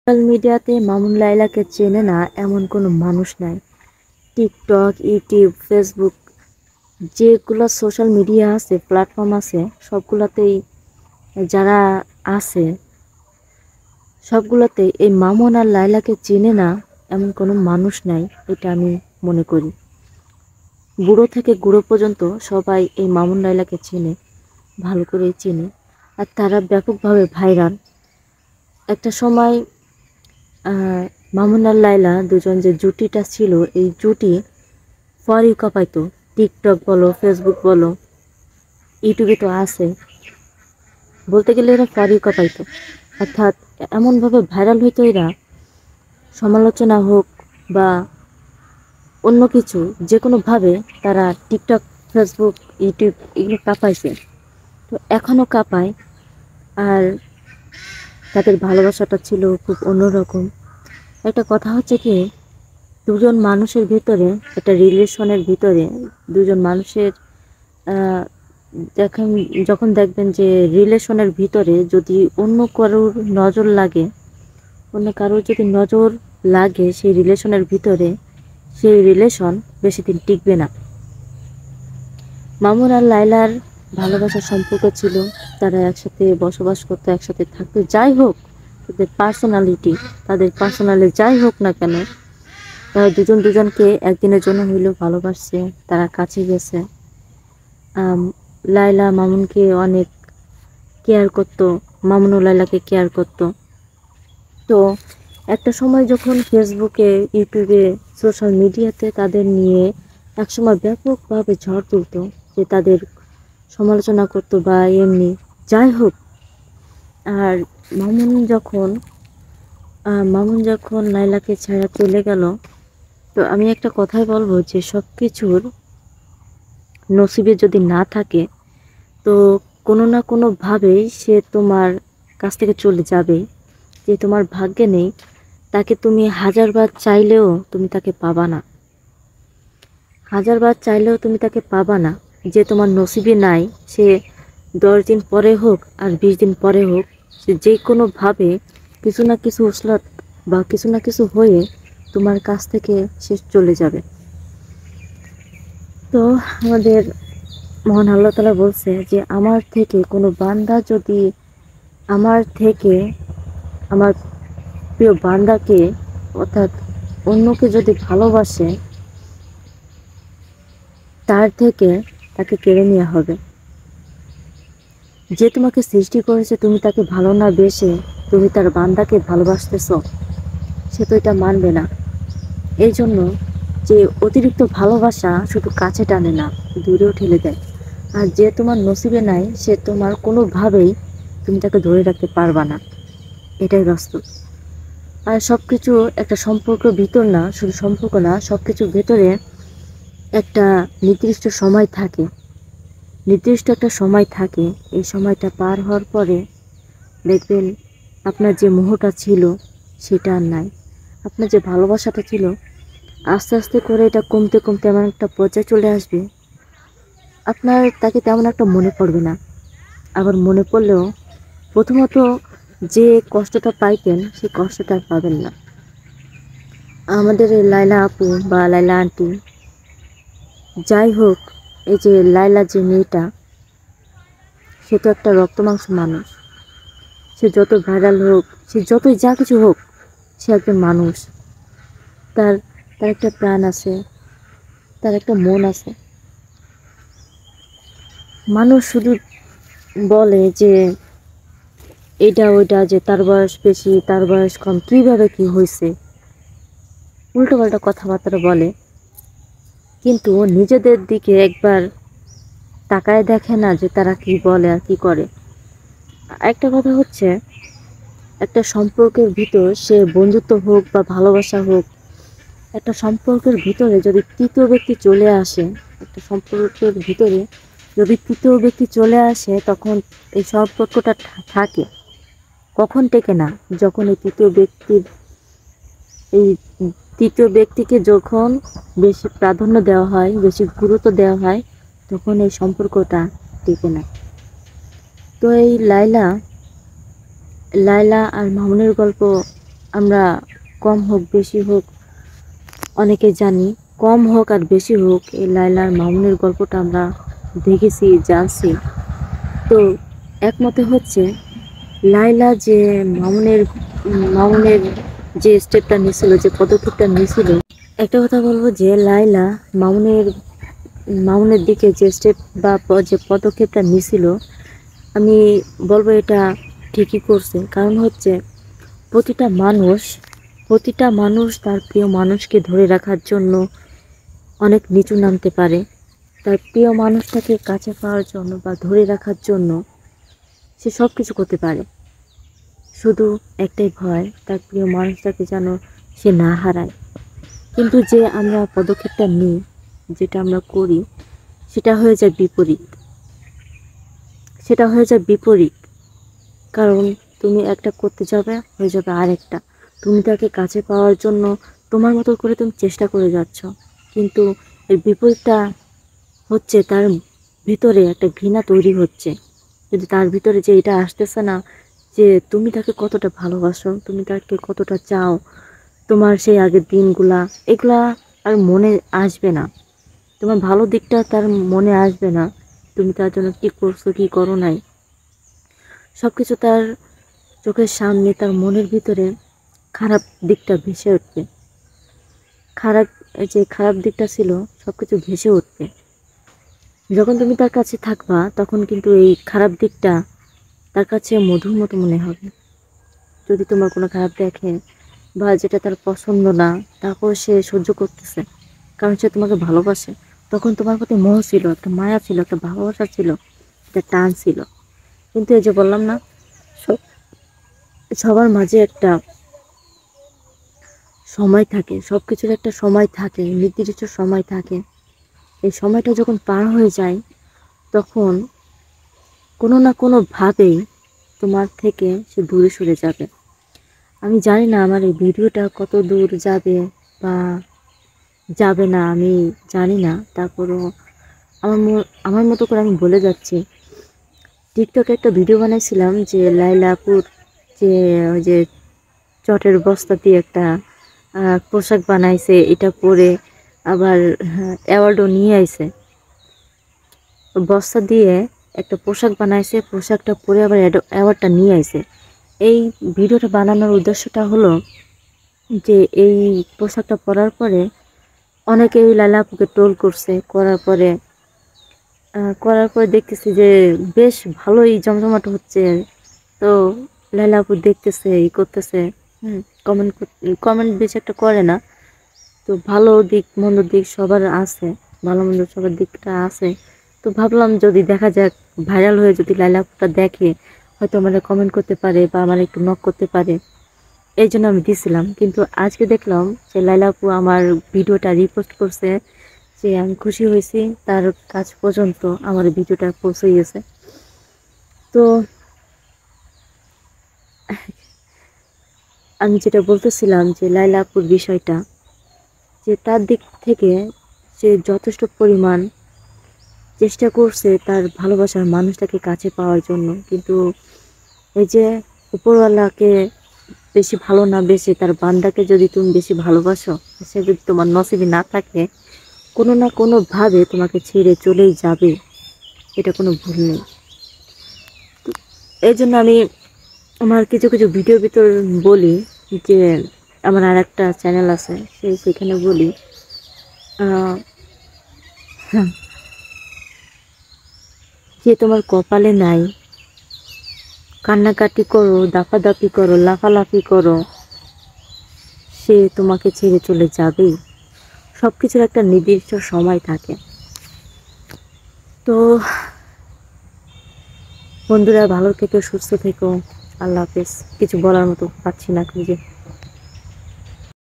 Social মিডিয়াতে মামুন লায়লাকে চেনে না এমন কোনো মানুষ নাই। টিকটক, ইউটিউব, ফেসবুক যেগুলো সোশ্যাল মিডিয়া আছে, প্ল্যাটফর্ম আছে, সবগুলোতেই যারা আছে সবগুলোতেই এই মামুন আর লায়লাকে চেনে না এমন কোনো মানুষ নাই, এটা আমি মনে করি। বুড়ো থেকে গুঁড়ো পর্যন্ত সবাই এই মামুন লায়লাকে চেনে, ভালো করেই চেনে। আর তারা ব্যাপকভাবে ভাইরাল। একটা সময় মামুন আর লায়লা দুজন যে জুটিটা ছিল, এই জুটি ফর ইউ কাঁপাইতো। টিকটক বলো, ফেসবুক বলো, ইউটিউবে তো আছে, বলতে গেলে এরা ফর ইউ কাঁপাইতো। অর্থাৎ এমনভাবে ভাইরাল হইতো এরা, সমালোচনা হোক বা অন্য কিছু, যে কোনোভাবে তারা টিকটক, ফেসবুক, ইউটিউব এগুলো কাঁপাইছে, তো এখনও কাঁপায়। আর তাদের ভালোবাসাটা ছিল খুব অন্যরকম। একটা কথা হচ্ছে কি, দুজন মানুষের ভিতরে, একটা রিলেশনের ভিতরে দুজন মানুষের দেখেন, যখন দেখবেন যে রিলেশনের ভিতরে যদি অন্য কারোর নজর লাগে, অন্য কারোর যদি নজর লাগে সেই রিলেশনের ভিতরে, সেই রিলেশন বেশি দিন টিকবে না। মামুন আর লায়লার ভালোবাসার সম্পর্ক ছিল, তারা একসাথে বসবাস করতো, একসাথে থাকতো। যাই হোক, তাদের পার্সোনালি যাই হোক না কেন, তারা দুজন দুজনকে একদিনের জন্য হইলেও ভালোবাসছে, তারা কাছে গেছে। লায়লা মামুনকে অনেক কেয়ার করতো, মামুনও লায়লাকে কেয়ার করতো। তো একটা সময় যখন ফেসবুকে, ইউটিউবে, সোশ্যাল মিডিয়াতে তাদের নিয়ে একসময় ব্যাপকভাবে ঝড় তুলতো, যে তাদের সমালোচনা করতো বা এমনি যাই হোক। আর মামুন যখন লায়লাকে ছেড়ে চলে গেল, তো আমি একটা কথাই বলবো যে সব কিছুর নসিবে যদি না থাকে, তো কোনো না কোনোভাবেই সে তোমার কাছ থেকে চলে যাবে। যে তোমার ভাগ্যে নেই, তাকে তুমি হাজারবার চাইলেও তুমি তাকে পাবা না, হাজারবার চাইলেও তুমি তাকে পাবা না। যে তোমার নসিবে নাই, সে 10 দিন পরে হোক আর 20 দিন পরে হোক, সে যে কোনোভাবে কিছু না কিছু ওসলাত বা কিছু না কিছু হয়ে তোমার কাছ থেকে সে চলে যাবে। তো আমাদের মহান আল্লাহ তাআলা বলছে যে আমার থেকে কোনো বান্দা যদি আমার প্রিয় বান্দাকে, অর্থাৎ অন্যকে যদি ভালোবাসে, তার থেকে তাকে কেড়ে নেওয়া হবে। যে তোমাকে সৃষ্টি করেছে, তুমি তাকে ভালো না বেসে তুমি তার বান্দাকে ভালোবাসতেছ, সে তো এটা মানবে না। এই জন্য যে অতিরিক্ত ভালোবাসা শুধু কাছে টানে না, দূরেও ঠেলে দেয়। আর যে তোমার নসিবে নাই, সে তোমার কোনোভাবেই তুমি তাকে ধরে রাখতে পারবা না, এটাই বাস্তব। আর সব কিছু একটা সম্পর্কের ভিতর না, শুধু সম্পর্ক না, সব কিছুর ভেতরে একটা নির্দিষ্ট সময় থাকে, নির্দিষ্ট একটা সময় থাকে। এই সময়টা পার হওয়ার পরে দেখবেন আপনার যে মোহটা ছিল সেটা আর নাই। আপনার যে ভালোবাসাটা ছিল, আস্তে আস্তে করে এটা কমতে কমতে এমন একটা পর্যায়ে চলে আসবে, আপনার তাকে তেমন একটা মনে পড়বে না। আবার মনে পড়লেও প্রথমত যে কষ্টটা পাইতেন, সেই কষ্টটা আর পাবেন না। আমাদের এই লায়লা আপু বা লায়লা আন্টি, যাই হোক, এই যে লায়লা যে মেয়েটা, সে তো একটা রক্ত মাংস মানুষ। সে যত ভাইরাল হোক, সে যতই যা কিছু হোক, সে একজন মানুষ। তার তার একটা প্রাণ আছে, তার একটা মন আছে। মানুষ শুধু বলে যে এটা ওইটা, যে তার বয়স বেশি, তার বয়স কম, কীভাবে কি হয়েছে, উল্টোপাল্টা কথাবার্তা বলে। কিন্তু নিজেদের দিকে একবার তাকায় দেখে না যে তারা কি বলে আর কি করে। একটা কথা হচ্ছে, একটা সম্পর্কের ভিতর, সে বন্ধুত্ব হোক বা ভালোবাসা হোক, একটা সম্পর্কের ভিতরে যদি তৃতীয় ব্যক্তি চলে আসে, একটা সম্পর্কের ভিতরে যদি তৃতীয় ব্যক্তি চলে আসে, তখন এই সম্পর্কটা থাকে, কখন টেকে না, যখন এই তৃতীয় ব্যক্তিকে যখন বেশি প্রাধান্য দেওয়া হয়, বেশি গুরুত্ব দেওয়া হয়, তখন এই সম্পর্কটা টেকে না। তো এই লায়লা আর মামুনের গল্প আমরা কম হোক বেশি হোক অনেকে জানি, কম হোক আর বেশি হোক এই লায়লার মামুনের গল্পটা আমরা দেখেছি, জানছি। তো একমতে হচ্ছে লায়লা যে মামুনের যে স্টেপটা নিয়েছিল, যে পদক্ষেপটা নিয়েছিল, একটা কথা বলবো যে লায়লা মামুনের দিকে যে স্টেপ বা যে পদক্ষেপটা নিয়েছিল, আমি বলবো এটা ঠিকই করছে। কারণ হচ্ছে প্রতিটা মানুষ তার প্রিয় মানুষকে ধরে রাখার জন্য অনেক নিচু নামতে পারে। তার প্রিয় মানুষটাকে কাছে পাওয়ার জন্য বা ধরে রাখার জন্য সে সব কিছু করতে পারে। শুধু একটাই ভয়, তার প্রিয় মানুষটাকে যেন সে না হারায়। কিন্তু যে আমরা পদক্ষেপটা নিই, যেটা আমরা করি, সেটা হয়ে যায় বিপরীত। কারণ তুমি একটা করতে যাবে, হয়ে যাবে আরেকটা। তুমি তাকে কাছে পাওয়ার জন্য তোমার মতো করে তুমি চেষ্টা করে যাচ্ছ, কিন্তু এর বিপরীতটা হচ্ছে তার ভিতরে একটা ঘৃণা তৈরি হচ্ছে। যদি তার ভিতরে যে এটা আসতেছে না যে তুমি তাকে কতটা ভালোবাসো, তুমি তাকে কতটা চাও, তোমার সেই আগের দিনগুলা এগুলা আর মনে আসবে না, তোমার ভালো দিকটা তার মনে আসবে না, তুমি তার জন্য কি করছো কি করো নাই, সবকিছু তার চোখের সামনে তার মনের ভিতরে খারাপ দিকটা ভেসে উঠবে। খারাপ যে খারাপ দিকটা ছিল সবকিছু ভেসে উঠবে। যখন তুমি তার কাছে থাকবা তখন কিন্তু এই খারাপ দিকটা তার কাছে মধুর মতো মনে হবে। যদি তোমার কোনো খারাপ দেখে বা যেটা তার পছন্দ না, তারপর সে সহ্য করতেছে, কারণ সে তোমাকে ভালোবাসে। তখন তোমার প্রতি মোহ ছিল, একটা মায়া ছিল, একটা ভালোবাসা ছিল, একটা টান ছিল। কিন্তু এই যে বললাম না, সবার মাঝে একটা সময় থাকে, সবকিছুর একটা সময় থাকে, নির্দিষ্ট সময় থাকে। এই সময়টা যখন পার হয়ে যায় তখন কোনো না কোনো ভাবেই তোমার থেকে সে দূরে সরে যাবে। আমি জানি না আমার এই ভিডিওটা কত দূর যাবে বা যাবে না, আমি জানি না। তারপরও আমার মতো করে আমি বলে যাচ্ছি। টিকটকে একটা ভিডিও বানাইছিলাম যে লাইলাপুর যে ওই যে চটের বস্তা দিয়ে একটা পোশাক বানাইছে, এটা পরে আবার অ্যাওয়ার্ডও নিয়ে আইছে। বস্তা দিয়ে একটা পোশাক বানাইছে, পোশাকটা পরে আবার অ্যাওয়ার্ডটা নিয়ে আইছে। এই ভিডিওটা বানানোর উদ্দেশ্যটা হলো যে এই পোশাকটা পরার পরে অনেকেই লায়লা আপুকে ট্রোল করছে, করার পরে দেখতেছি যে বেশ ভালোই জমজমাট হচ্ছে। তো লায়লা আপু দেখতেছে, করতেছে, কমেন্ট কমেন্ট বেশি একটা করে না। তো ভালো দিক মন্দ দিক সবার আছে, ভালো মন্দ সবার দিকটা আছে। তো ভাবলাম যদি দেখা যাক, ভাইরাল হয়ে যদি লায়লা আপুটা দেখে, হয়তো আমাদের কমেন্ট করতে পারে বা আমার একটু নক করতে পারে, এই জন্য আমি দিছিলাম। কিন্তু আজকে দেখলাম যে লায়লা আপু আমার ভিডিওটা রিপোস্ট করছে, যে আমি খুশি হয়েছি, তার কাজ পর্যন্ত আমার ভিডিওটা পৌঁছে গেছে। তো আমি যেটা বলতেছিলাম যে লায়লা আপুর বিষয়টা, যে তার দিক থেকে সে যথেষ্ট পরিমাণ চেষ্টা করছে তার ভালোবাসার মানুষটাকে কাছে পাওয়ার জন্য। কিন্তু এই যে উপরওয়ালাকে বেশি ভালো না বেশি তার বান্দাকে যদি তুমি বেশি ভালোবাসো, সে যদি তোমার নসিবে না থাকে, কোনো না কোনোভাবে তোমাকে ছেড়ে চলেই যাবে, এটা কোনো ভুল নেই। এই জন্য আমি আমার কিছু কিছু ভিডিওর ভিতর বলি যে আমার আর একটা চ্যানেল আছে, সেখানে বলি যে তোমার কপালে নাই, কান্নাকাটি করো, দাপাদাপি করো, লাফালাফি করো, সে তোমাকে ছেড়ে চলে যাবেই। সব কিছুর একটা নির্দিষ্ট সময় থাকে। তো বন্ধুরা, ভালো থেকো, সুস্থ থেকো। আল্লাহ হাফেজ। কিছু বলার মতো পাচ্ছি না খুঁজে।